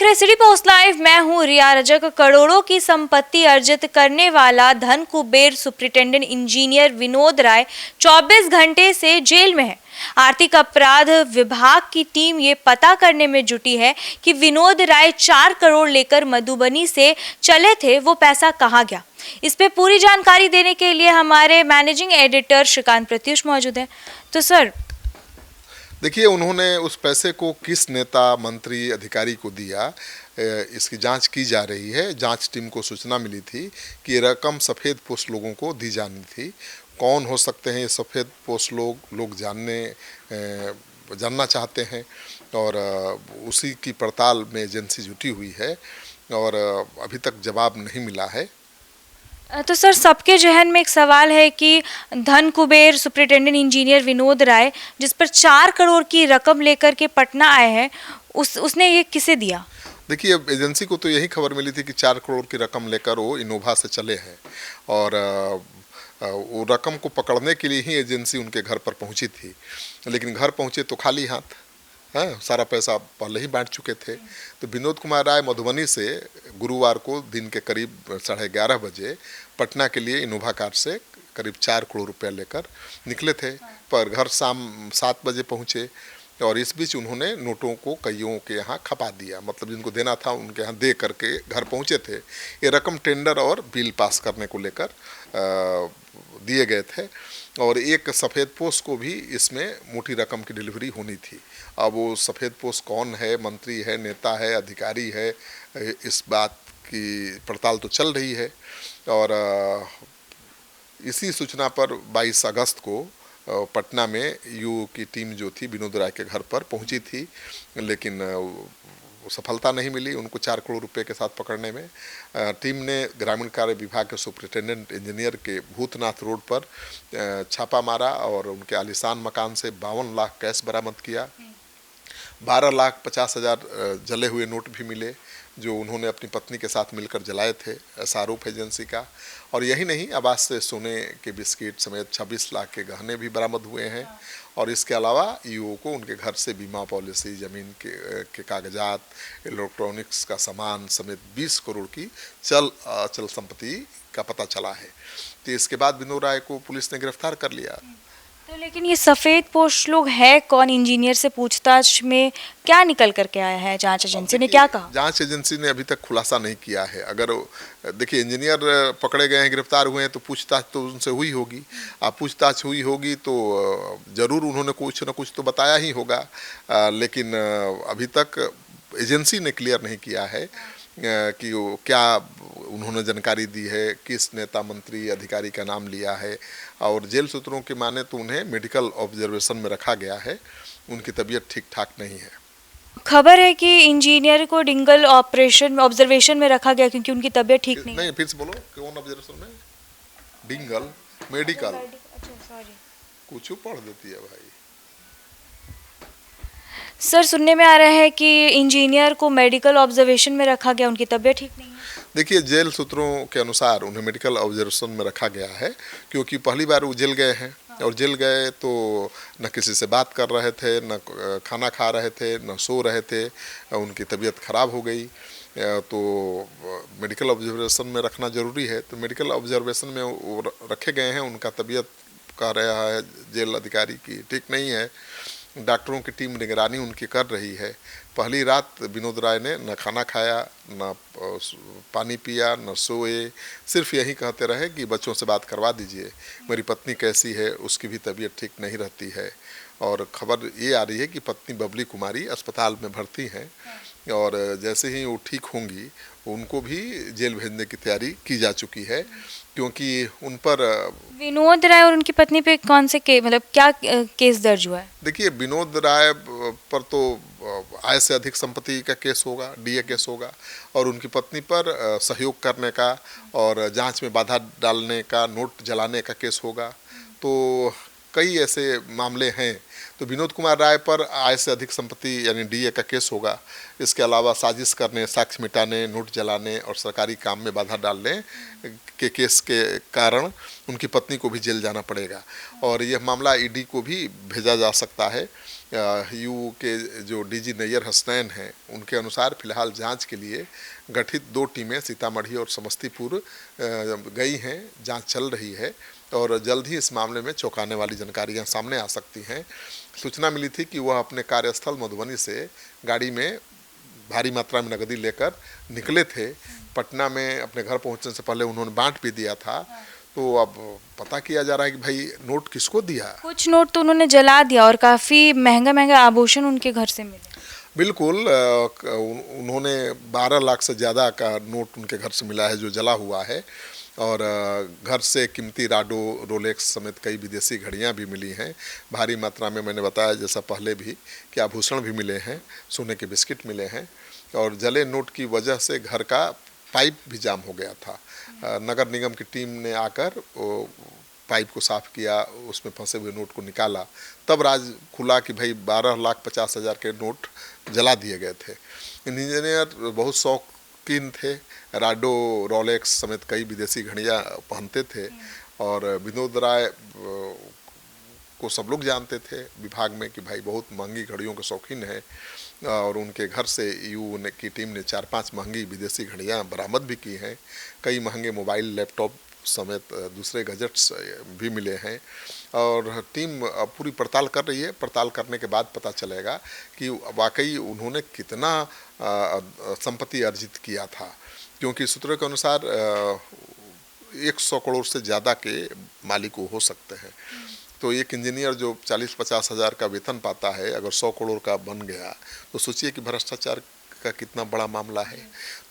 रहे city post live. मैं हूं रिया रजक। करोड़ों की संपत्ति अर्जित करने वाला धन कुबेर सुपरिटेंडेंट इंजीनियर विनोद राय 24 घंटे से जेल में है। आर्थिक अपराध विभाग की टीम ये पता करने में जुटी है कि विनोद राय 4 करोड़ लेकर मधुबनी से चले थे, वो पैसा कहाँ गया। इस पे पूरी जानकारी देने के लिए हमारे मैनेजिंग एडिटर श्रीकांत प्रत्युष मौजूद हैं। तो सर, देखिए, उन्होंने उस पैसे को किस नेता, मंत्री, अधिकारी को दिया, इसकी जांच की जा रही है। जांच टीम को सूचना मिली थी कि ये रकम सफ़ेद पोस्ट लोगों को दी जानी थी। कौन हो सकते हैं ये सफ़ेद पोस्ट लोग जानना चाहते हैं और उसी की पड़ताल में एजेंसी जुटी हुई है और अभी तक जवाब नहीं मिला है। तो सर, सबके जहन में एक सवाल है कि धन कुबेर सुपरिटेंडेंट इंजीनियर विनोद राय, जिस पर 4 करोड़ की रकम लेकर के पटना आए हैं, उसने ये किसे दिया। देखिए, एजेंसी को तो यही खबर मिली थी कि 4 करोड़ की रकम लेकर वो इनोवा से चले हैं और वो रकम को पकड़ने के लिए ही एजेंसी उनके घर पर पहुंची थी। लेकिन घर पहुंचे तो खाली हाथ, हाँ, सारा पैसा पहले ही बांट चुके थे। तो विनोद कुमार राय मधुबनी से गुरुवार को दिन के करीब 11:30 बजे पटना के लिए इनोवा कार से करीब 4 करोड़ रुपया लेकर निकले थे, पर घर शाम 7 बजे पहुँचे और इस बीच उन्होंने नोटों को कईयों के यहाँ खपा दिया। मतलब जिनको देना था उनके यहाँ दे करके घर पहुँचे थे। ये रकम टेंडर और बिल पास करने को लेकर दिए गए थे और एक सफ़ेद पोस्ट को भी इसमें मोटी रकम की डिलीवरी होनी थी। अब वो सफ़ेद पोस्ट कौन है, मंत्री है, नेता है, अधिकारी है, इस बात की पड़ताल तो चल रही है। और इसी सूचना पर 22 अगस्त को पटना में यू की टीम जो थी विनोद राय के घर पर पहुंची थी, लेकिन सफलता नहीं मिली उनको 4 करोड़ रुपए के साथ पकड़ने में। टीम ने ग्रामीण कार्य विभाग के सुपरिटेंडेंट इंजीनियर के भूतनाथ रोड पर छापा मारा और उनके आलीशान मकान से 52 लाख कैश बरामद किया। 12,50,000 जले हुए नोट भी मिले जो उन्होंने अपनी पत्नी के साथ मिलकर जलाए थे, ऐसा आरोप है एजेंसी का। और यही नहीं, आवास से सोने के बिस्किट समेत 26 लाख के गहने भी बरामद हुए हैं। और इसके अलावा ईओ को उनके घर से बीमा पॉलिसी, ज़मीन के कागजात, इलेक्ट्रॉनिक्स का सामान समेत 20 करोड़ की अचल संपत्ति का पता चला है। तो इसके बाद विनोद राय को पुलिस ने गिरफ्तार कर लिया। तो लेकिन ये सफ़ेद पोस्ट लोग है कौन? इंजीनियर से पूछताछ में क्या निकल करके आया है? जांच एजेंसी ने क्या कहा? जांच एजेंसी ने अभी तक खुलासा नहीं किया है। अगर देखिए, इंजीनियर पकड़े गए हैं, गिरफ्तार हुए हैं, तो पूछताछ तो उनसे हुई होगी। पूछताछ हुई होगी तो ज़रूर उन्होंने कुछ न कुछ तो बताया ही होगा, लेकिन अभी तक एजेंसी ने क्लियर नहीं किया है कि वो क्या उन्होंने जानकारी दी है, किस नेता, मंत्री, अधिकारी का नाम लिया है। और जेल सूत्रों की माने तो उन्हें मेडिकल ऑब्जर्वेशन में रखा गया है, उनकी तबीयत ठीक ठाक नहीं है। खबर है कि इंजीनियर को डिंगल ऑब्जर्वेशन में रखा गया क्योंकि उनकी तबीयत ठीक नहीं। फिर से बोलो, कौन ऑब्जर्वेशन में? डिंगल मेडिकल? अच्छा, सॉरी, कुछ पढ़ देती है भाई। सर, सुनने में आ रहा है कि इंजीनियर को मेडिकल ऑब्जर्वेशन में रखा गया, उनकी तबीयत ठीक नहीं है। देखिए, जेल सूत्रों के अनुसार उन्हें मेडिकल ऑब्जर्वेशन में रखा गया है क्योंकि पहली बार वो जेल गए हैं। और जेल गए तो न किसी से बात कर रहे थे, न खाना खा रहे थे, न सो रहे थे, उनकी तबीयत खराब हो गई। तो मेडिकल ऑब्जर्वेशन में रखना ज़रूरी है। तो मेडिकल ऑब्जर्वेशन में वो रखे गए हैं। उनका तबीयत कह रहा है जेल अधिकारी की ठीक नहीं है। डॉक्टरों की टीम निगरानी उनकी कर रही है। पहली रात विनोद राय ने न खाना खाया, न पानी पिया, न सोए, सिर्फ यही कहते रहे कि बच्चों से बात करवा दीजिए, मेरी पत्नी कैसी है, उसकी भी तबीयत ठीक नहीं रहती है। और खबर ये आ रही है कि पत्नी बबली कुमारी अस्पताल में भर्ती हैं और जैसे ही वो ठीक होंगी उनको भी जेल भेजने की तैयारी की जा चुकी है क्योंकि उन पर विनोद राय और उनकी पत्नी पे कौन से मतलब क्या केस दर्ज हुआ है? देखिए, विनोद राय पर तो आय से अधिक संपत्ति का केस होगा, डीए केस होगा, और उनकी पत्नी पर सहयोग करने का और जांच में बाधा डालने का, नोट जलाने का केस होगा। तो कई ऐसे मामले हैं। तो विनोद कुमार राय पर आय से अधिक संपत्ति यानी डीए का केस होगा। इसके अलावा साजिश करने, साक्ष्य मिटाने, नोट जलाने और सरकारी काम में बाधा डालने के केस के कारण उनकी पत्नी को भी जेल जाना पड़ेगा और यह मामला ईडी को भी भेजा जा सकता है। यू के जो डीजी नैयर हसनैन हैं, उनके अनुसार फिलहाल जांच के लिए गठित 2 टीमें सीतामढ़ी और समस्तीपुर गई हैं, जांच चल रही है और जल्द ही इस मामले में चौंकाने वाली जानकारियां सामने आ सकती हैं। सूचना मिली थी कि वह अपने कार्यस्थल मधुबनी से गाड़ी में भारी मात्रा में नकदी लेकर निकले थे। पटना में अपने घर पहुंचने से पहले उन्होंने बांट भी दिया था। तो अब पता किया जा रहा है कि भाई नोट किसको दिया। कुछ नोट तो उन्होंने जला दिया और काफ़ी महंगा आभूषण उनके घर से मिले। बिल्कुल, उन्होंने 12 लाख से ज़्यादा का नोट उनके घर से मिला है जो जला हुआ है और घर से कीमती राडो, रोलेक्स समेत कई विदेशी घड़ियां भी मिली हैं। भारी मात्रा में मैंने बताया जैसा पहले भी कि आभूषण भी मिले हैं, सोने के बिस्किट मिले हैं और जले नोट की वजह से घर का पाइप भी जाम हो गया था। नगर निगम की टीम ने आकर पाइप को साफ किया, उसमें फंसे हुए नोट को निकाला, तब राज खुला कि भाई 12,50,000 के नोट जला दिए गए थे। इंजीनियर बहुत शौकीन थे, राडो, रोलेक्स समेत कई विदेशी घड़ियां पहनते थे और विनोद राय को सब लोग जानते थे विभाग में कि भाई बहुत महंगी घड़ियों के शौकीन हैं और उनके घर से यू की टीम ने 4-5 महंगी विदेशी घड़ियां बरामद भी की हैं। कई महंगे मोबाइल, लैपटॉप समेत दूसरे गैजेट्स भी मिले हैं और टीम अब पूरी पड़ताल कर रही है। पड़ताल करने के बाद पता चलेगा कि वाकई उन्होंने कितना संपत्ति अर्जित किया था, क्योंकि सूत्रों के अनुसार 100 करोड़ से ज़्यादा के मालिक हो सकते हैं। तो एक इंजीनियर जो 40-50 हज़ार का वेतन पाता है, अगर 100 करोड़ का बन गया तो सोचिए कि भ्रष्टाचार का कितना बड़ा मामला है।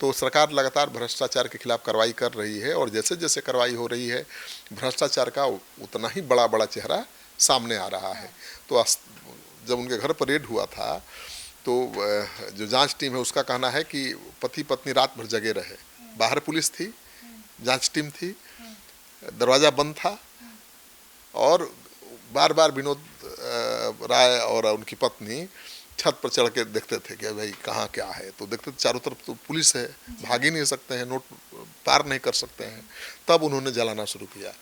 तो सरकार लगातार भ्रष्टाचार के खिलाफ कार्रवाई कर रही है और जैसे जैसे कार्रवाई हो रही है भ्रष्टाचार का उतना ही बड़ा चेहरा सामने आ रहा है। तो जब उनके घर पर रेड हुआ था तो जो जांच टीम है उसका कहना है कि पति पत्नी रात भर जगे रहे, बाहर पुलिस थी, जांच टीम थी, दरवाज़ा बंद था और बार बार विनोद राय और उनकी पत्नी छत पर चढ़ के देखते थे कि भाई कहाँ क्या है। तो देखते थे चारों तरफ तो पुलिस है, भाग ही नहीं सकते हैं, नोट पार नहीं कर सकते हैं। तब उन्होंने जलाना शुरू किया।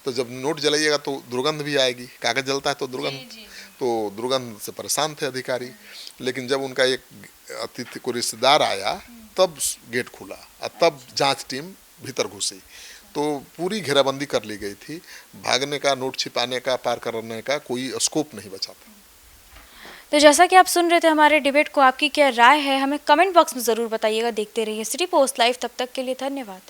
तो जब नोट जलाइएगा तो दुर्गंध भी आएगी, कागज जलता है तो दुर्गंध, तो दुर्गंध से परेशान थे अधिकारी। लेकिन जब उनका एक अतिथि को रिश्तेदार आया तब गेट खुला और तब जांच टीम भीतर घुसी। तो पूरी घेराबंदी कर ली गई थी। भागने का, नोट छिपाने का, पार करने का कोई स्कोप नहीं बचा था। तो जैसा कि आप सुन रहे थे हमारे डिबेट को, आपकी क्या राय है हमें कमेंट बॉक्स में ज़रूर बताइएगा। देखते रहिए सिटी पोस्ट लाइव, तब तक के लिए धन्यवाद।